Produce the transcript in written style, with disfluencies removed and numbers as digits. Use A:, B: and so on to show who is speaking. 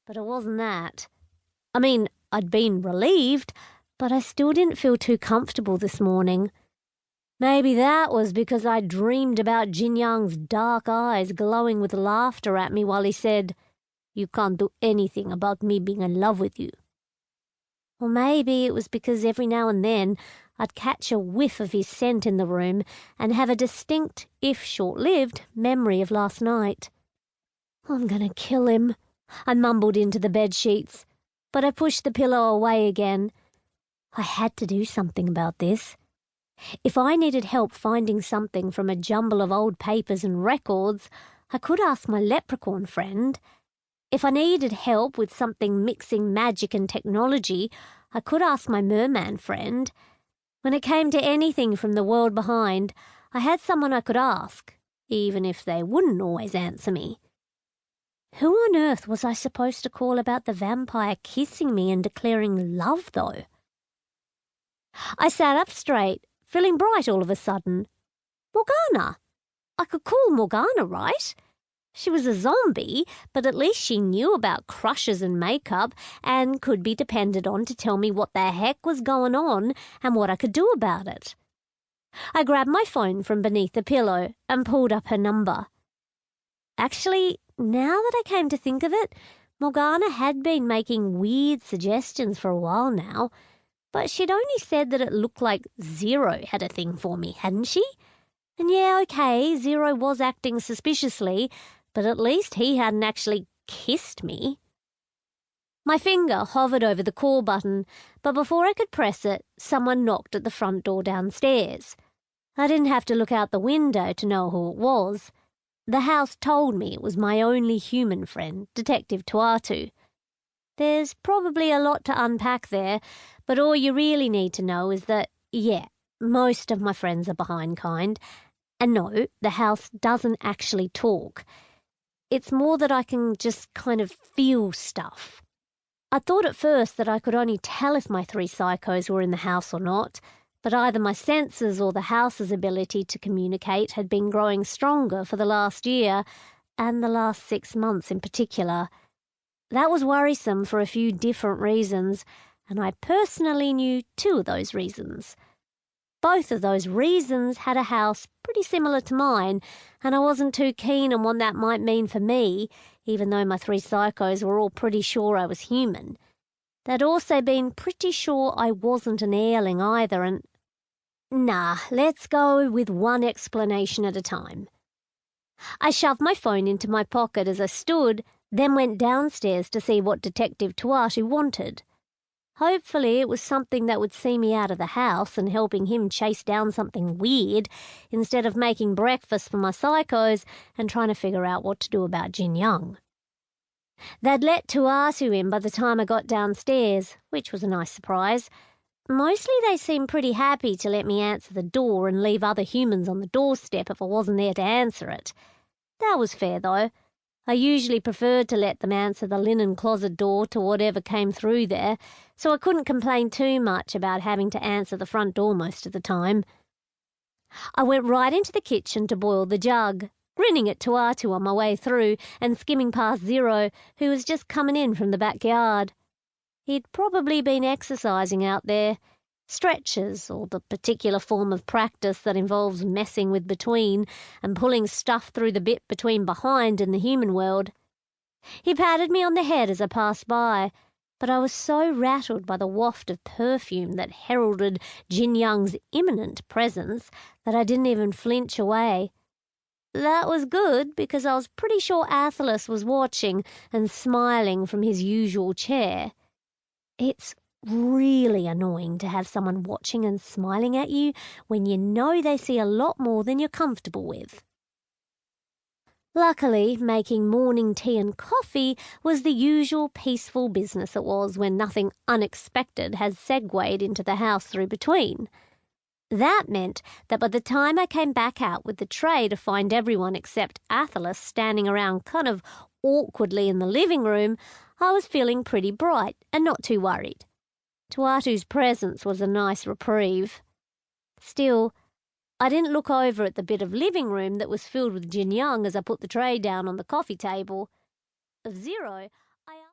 A: But it wasn't that. I mean, I'd been relieved, but I still didn't feel too comfortable this morning. Maybe that was because I dreamed about Jinyoung's dark eyes glowing with laughter at me while he said, "You can't do anything about me being in love with you." Or maybe it was because every now and then I'd catch a whiff of his scent in the room and have a distinct, if short-lived, memory of last night. "I'm gonna kill him," I mumbled into the bedsheets, but I pushed the pillow away again. I had to do something about this. If I needed help finding something from a jumble of old papers and records, I could ask my leprechaun friend. If I needed help with something mixing magic and technology, I could ask my merman friend. When it came to anything from the world behind, I had someone I could ask, even if they wouldn't always answer me. Who on earth was I supposed to call about the vampire kissing me and declaring love, though? I sat up straight, feeling bright all of a sudden. Morgana! I could call Morgana, right? She was a zombie, but at least she knew about crushes and makeup and could be depended on to tell me what the heck was going on and what I could do about it. I grabbed my phone from beneath the pillow and pulled up her number. Actually, now that I came to think of it, Morgana had been making weird suggestions for a while now, but she'd only said that it looked like Zero had a thing for me, hadn't she? And yeah, okay, Zero was acting suspiciously, but at least he hadn't actually kissed me. My finger hovered over the call button, but before I could press it, someone knocked at the front door downstairs. I didn't have to look out the window to know who it was. The house told me it was my only human friend, Detective Tuatu. There's probably a lot to unpack there, but all you really need to know is that, yeah, most of my friends are behindkind, and no, the house doesn't actually talk. It's more that I can just kind of feel stuff. I thought at first that I could only tell if my 3 psychos were in the house or not, but either my senses or the house's ability to communicate had been growing stronger for the last year, and the last 6 months in particular. That was worrisome for a few different reasons, and I personally knew 2 of those reasons. Both of those reasons had a house pretty similar to mine, and I wasn't too keen on what that might mean for me, even though my 3 psychos were all pretty sure I was human. They'd also been pretty sure I wasn't an heirling either, and... Nah, let's go with one explanation at a time. I shoved my phone into my pocket as I stood, then went downstairs to see what Detective Tuatu wanted. Hopefully it was something that would see me out of the house and helping him chase down something weird instead of making breakfast for my psychos and trying to figure out what to do about Jinyoung. They'd let Tuatu in by the time I got downstairs, which was a nice surprise. Mostly they seemed pretty happy to let me answer the door and leave other humans on the doorstep if I wasn't there to answer it. That was fair, though. I usually preferred to let them answer the linen closet door to whatever came through there, so I couldn't complain too much about having to answer the front door most of the time. I went right into the kitchen to boil the jug, grinning at Tuatu on my way through and skimming past Zero, who was just coming in from the backyard. He'd probably been exercising out there. Stretches, or the particular form of practice that involves messing with between and pulling stuff through the bit between behind and the human world. He patted me on the head as I passed by, but I was so rattled by the waft of perfume that heralded Jinyoung's imminent presence that I didn't even flinch away. That was good because I was pretty sure Athalas was watching and smiling from his usual chair. It's really annoying to have someone watching and smiling at you when you know they see a lot more than you're comfortable with. Luckily, making morning tea and coffee was the usual peaceful business it was when nothing unexpected had segued into the house through between. That meant that by the time I came back out with the tray to find everyone except Athalas standing around kind of awkwardly in the living room, I was feeling pretty bright and not too worried. Tuatu's presence was a nice reprieve. Still, I didn't look over at the bit of living room that was filled with Jinyoung as I put the tray down on the coffee table. Of Zero, I